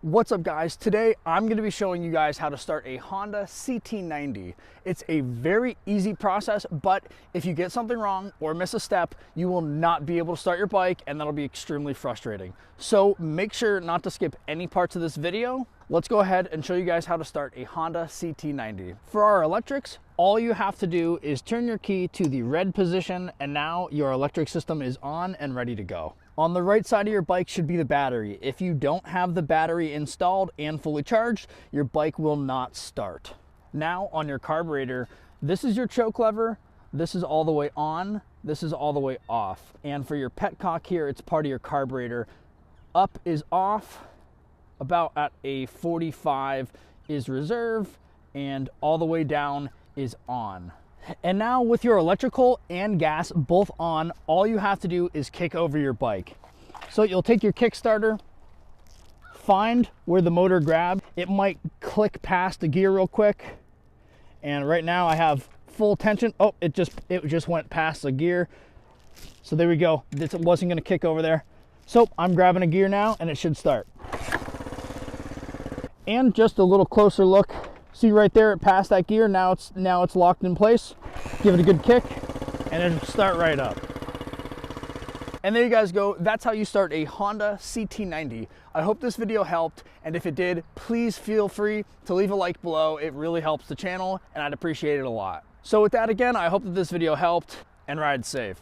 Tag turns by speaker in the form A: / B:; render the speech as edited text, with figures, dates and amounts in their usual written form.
A: What's up guys? Today I'm going to be showing you guys how to start a Honda CT90. It's a very easy process, but if you get something wrong or miss a step, you will not be able to start your bike and that'll be extremely frustrating. So make sure not to skip any parts of this video. Let's go ahead and show you guys how to start a Honda CT90. For our electrics, all you have to do is turn your key to the red position and now your electric system is on and ready to go. On the right side of your bike should be the battery. If you don't have the battery installed and fully charged, your bike will not start. Now on your carburetor, this is your choke lever, this is all the way on, this is all the way off. And for your petcock here, it's part of your carburetor. Up is off, about at a 45 is reserve, and all the way down is on. And now with your electrical and gas both on, all you have to do is kick over your bike. So you'll take your Kickstarter, find where the motor grabs. It might click past the gear real quick. And right now I have full tension. Oh, it just went past the gear. So there we go. It wasn't gonna kick over there. So I'm grabbing a gear now and it should start. And just a little closer look. See right there, it passed that gear. Now it's locked in place. Give it a good kick, and it'll start right up. And there you guys go. That's how you start a Honda CT90. I hope this video helped, and if it did, please feel free to leave a like below. It really helps the channel, and I'd appreciate it a lot. So with that again, I hope that this video helped, and ride safe.